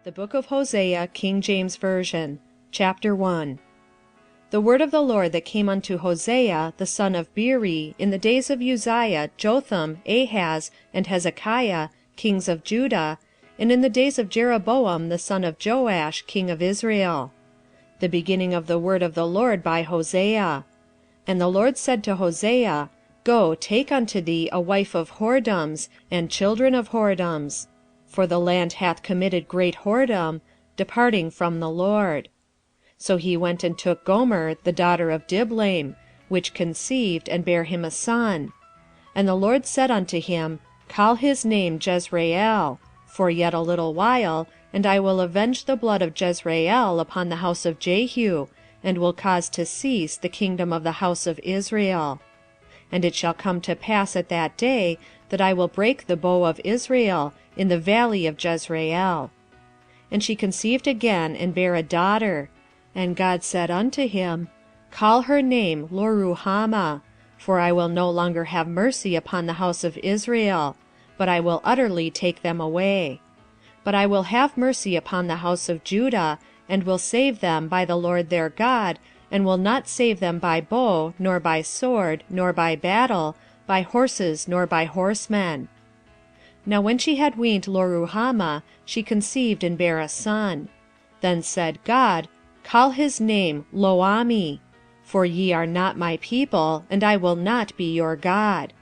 The book of Hosea, King James Version, chapter 1. The word of the Lord that came unto Hosea, the son of Beeri, in the days of Uzziah, Jotham, Ahaz, and Hezekiah, kings of Judah, and in the days of Jeroboam the son of Joash, king of Israel. The beginning of the word of the Lord by Hosea. And the Lord said to Hosea, Go, take unto thee a wife of whoredoms, and children of whoredoms. For the land hath committed great whoredom, departing from the Lord. So he went and took Gomer, the daughter of Diblaim, which conceived, and bare him a son. And the Lord said unto him, Call his name Jezreel, for yet a little while, and I will avenge the blood of Jezreel upon the house of Jehu, and will cause to cease the kingdom of the house of Israel. And it shall come to pass at that day, that I will break the bow of Israel in the valley of Jezreel. And she conceived again, and bare a daughter. And God said unto him, Call her name Loruhamah, for I will no longer have mercy upon the house of Israel, but I will utterly take them away. But I will have mercy upon the house of Judah, and will save them by the Lord their God, and will not save them by bow, nor by sword, nor by battle, by horses, nor by horsemen. Now when she had weaned Loruhamah, she conceived and bare a son. Then said God, Call his name Loami, for ye are not my people, and I will not be your God.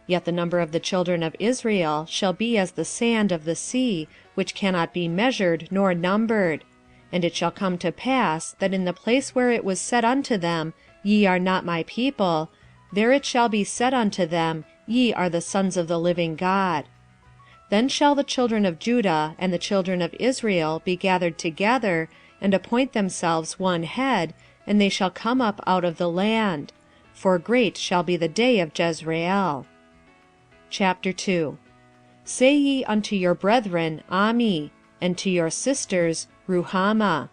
Yet the number of the children of Israel shall be as the sand of the sea, which cannot be measured nor numbered. And it shall come to pass, that in the place where it was said unto them, Ye are not my people, there it shall be said unto them, Ye are the sons of the living God. Then shall the children of Judah and the children of Israel be gathered together, and appoint themselves one head, and they shall come up out of the land. For great shall be the day of Jezreel. Chapter 2. Say ye unto your brethren, Ami, and to your sisters, Ruhamah.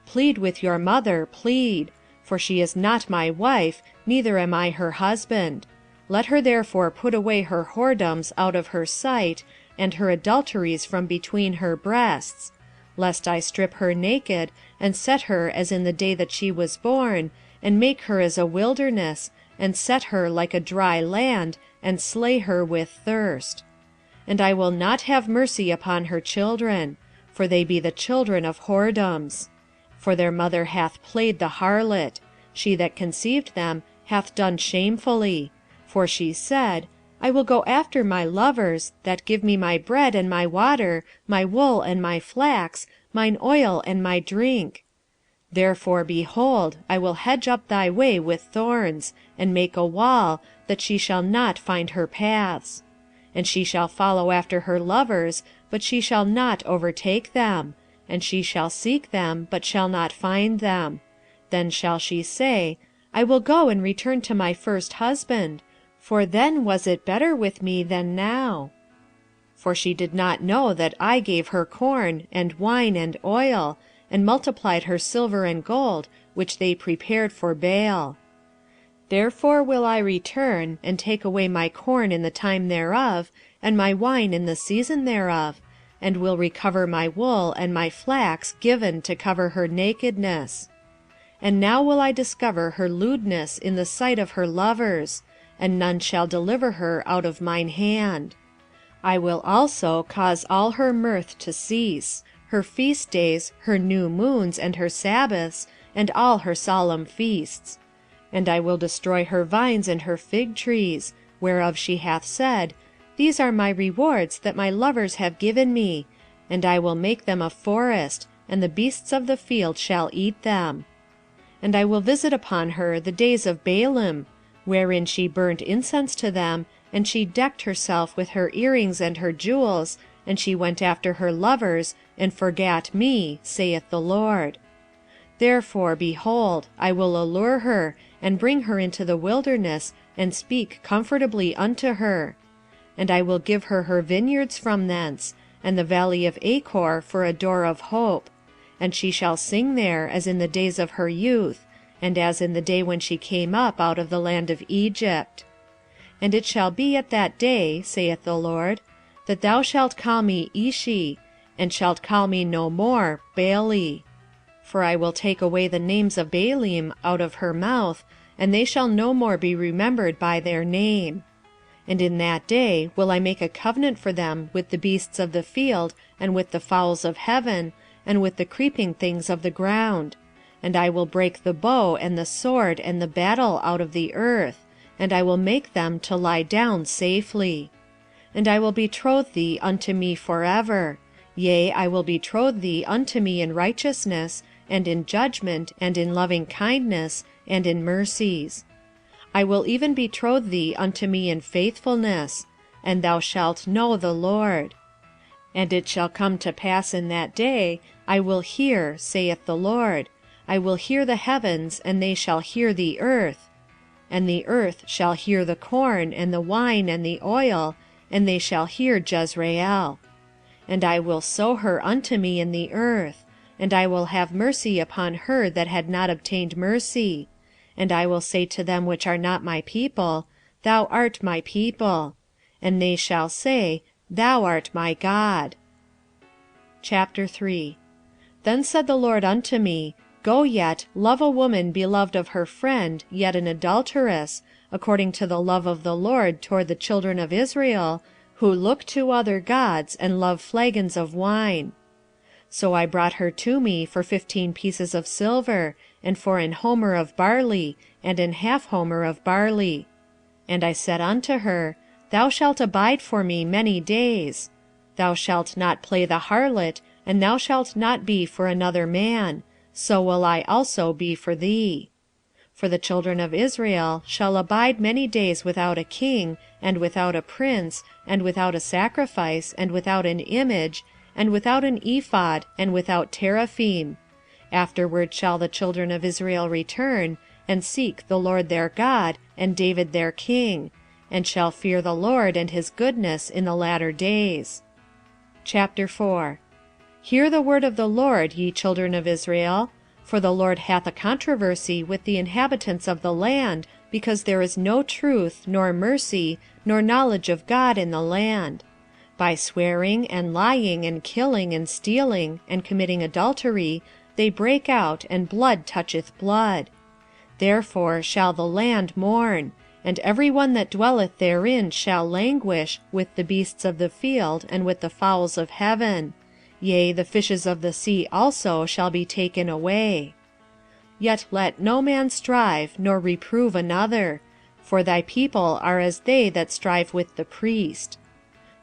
Plead with your mother, plead, for she is not my wife, neither am I her husband. Let her therefore put away her whoredoms out of her sight, and her adulteries from between her breasts, lest I strip her naked, and set her as in the day that she was born, and make her as a wilderness, and set her like a dry land, and slay her with thirst. And I will not have mercy upon her children, for they be the children of whoredoms. For their mother hath played the harlot, she that conceived them hath done shamefully. For she said, I will go after my lovers, that give me my bread and my water, my wool and my flax, mine oil and my drink. Therefore, behold, I will hedge up thy way with thorns, and make a wall, that she shall not find her paths. And she shall follow after her lovers, but she shall not overtake them, and she shall seek them, but shall not find them. Then shall she say, I will go and return to my first husband, for then was it better with me than now. For she did not know that I gave her corn, and wine, and oil, and multiplied her silver and gold, which they prepared for Baal. Therefore will I return, and take away my corn in the time thereof, and my wine in the season thereof, and will recover my wool and my flax given to cover her nakedness. And now will I discover her lewdness in the sight of her lovers, and none shall deliver her out of mine hand. I will also cause all her mirth to cease, her feast days, her new moons, and her Sabbaths, and all her solemn feasts. And I will destroy her vines and her fig trees, whereof she hath said, These are my rewards that my lovers have given me, and I will make them a forest, and the beasts of the field shall eat them. And I will visit upon her the days of Baalim, wherein she burnt incense to them, and she decked herself with her earrings and her jewels, and she went after her lovers, and forgat me, saith the Lord. Therefore, behold, I will allure her, and bring her into the wilderness, and speak comfortably unto her. And I will give her her vineyards from thence, and the valley of Achor for a door of hope. And she shall sing there as in the days of her youth, and as in the day when she came up out of the land of Egypt. And it shall be at that day, saith the Lord, that thou shalt call me Ishi, and shalt call me no more Baali. For I will take away the names of Baalim out of her mouth, and they shall no more be remembered by their name. And in that day will I make a covenant for them with the beasts of the field, and with the fowls of heaven, and with the creeping things of the ground. And I will break the bow and the sword and the battle out of the earth, and I will make them to lie down safely. And I will betroth thee unto me forever. Yea, I will betroth thee unto me in righteousness, and in judgment, and in loving kindness, and in mercies. I will even betroth thee unto me in faithfulness, and thou shalt know the Lord. And it shall come to pass in that day, I will hear, saith the Lord, I will hear the heavens, and they shall hear the earth, and the earth shall hear the corn, and the wine, and the oil, and they shall hear Jezreel. And I will sow her unto me in the earth, and I will have mercy upon her that had not obtained mercy. And I will say to them which are not my people, Thou art my people. And they shall say, Thou art my God. Chapter 3. Then said the Lord unto me, Go yet, love a woman beloved of her friend, yet an adulteress, according to the love of the Lord toward the children of Israel, who look to other gods, and love flagons of wine. So I brought her to me for 15 pieces of silver, and for an homer of barley, and an half homer of barley. And I said unto her, Thou shalt abide for me many days. Thou shalt not play the harlot, and thou shalt not be for another man, so will I also be for thee. For the children of Israel shall abide many days without a king, and without a prince, and without a sacrifice, and without an image, and without an ephod, and without teraphim. Afterward shall the children of Israel return, and seek the Lord their God, and David their king, and shall fear the Lord and his goodness in the latter days. Chapter 4. Hear the word of the Lord, ye children of Israel. For the Lord hath a controversy with the inhabitants of the land, because there is no truth, nor mercy, nor knowledge of God in the land. By swearing, and lying, and killing, and stealing, and committing adultery, they break out, and blood toucheth blood. Therefore shall the land mourn, and every one that dwelleth therein shall languish, with the beasts of the field, and with the fowls of heaven. Yea, the fishes of the sea also shall be taken away. Yet let no man strive, nor reprove another, for thy people are as they that strive with the priest.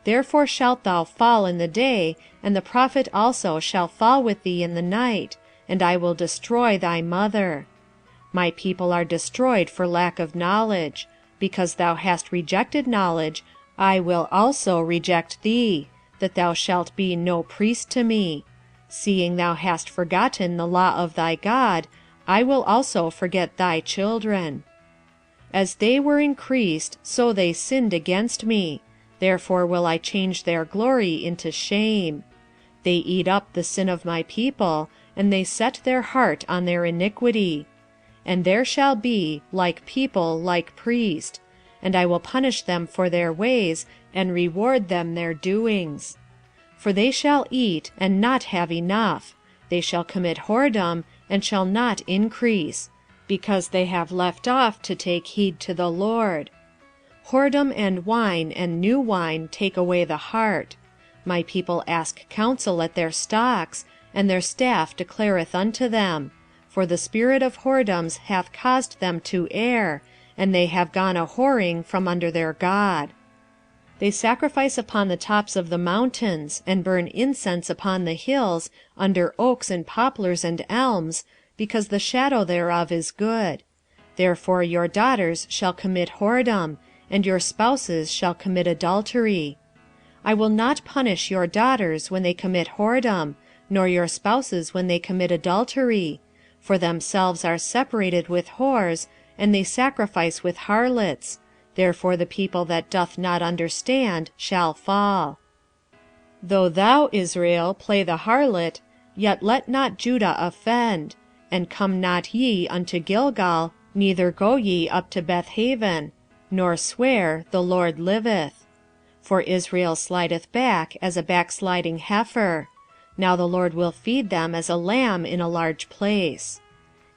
Therefore shalt thou fall in the day, and the prophet also shall fall with thee in the night, and I will destroy thy mother. My people are destroyed for lack of knowledge. Because thou hast rejected knowledge, I will also reject thee, that thou shalt be no priest to me. Seeing thou hast forgotten the law of thy God, I will also forget thy children. As they were increased, so they sinned against me. Therefore will I change their glory into shame. They eat up the sin of my people, and they set their heart on their iniquity. And there shall be, like people, like priest, and I will punish them for their ways, and reward them their doings. For they shall eat, and not have enough. They shall commit whoredom, and shall not increase, because they have left off to take heed to the Lord. Whoredom and wine and new wine take away the heart. My people ask counsel at their stocks, and their staff declareth unto them. For the spirit of whoredoms hath caused them to err, and they have gone a whoring from under their God. They sacrifice upon the tops of the mountains, and burn incense upon the hills, under oaks and poplars and elms, because the shadow thereof is good. Therefore your daughters shall commit whoredom, and your spouses shall commit adultery. I will not punish your daughters when they commit whoredom, nor your spouses when they commit adultery. For themselves are separated with whores, and they sacrifice with harlots. Therefore the people that doth not understand shall fall. Though thou, Israel, play the harlot, yet let not Judah offend. And come not ye unto Gilgal, neither go ye up to Bethaven, nor swear, The Lord liveth. For Israel slideth back as a backsliding heifer. Now the Lord will feed them as a lamb in a large place.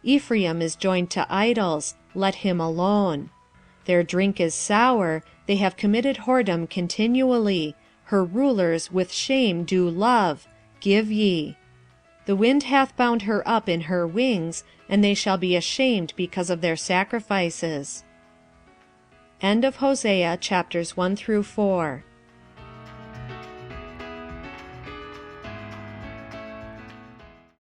Ephraim is joined to idols, let him alone. Their drink is sour, they have committed whoredom continually, her rulers with shame do love, give ye. The wind hath bound her up in her wings, and they shall be ashamed because of their sacrifices. End of Hosea chapters 1-4.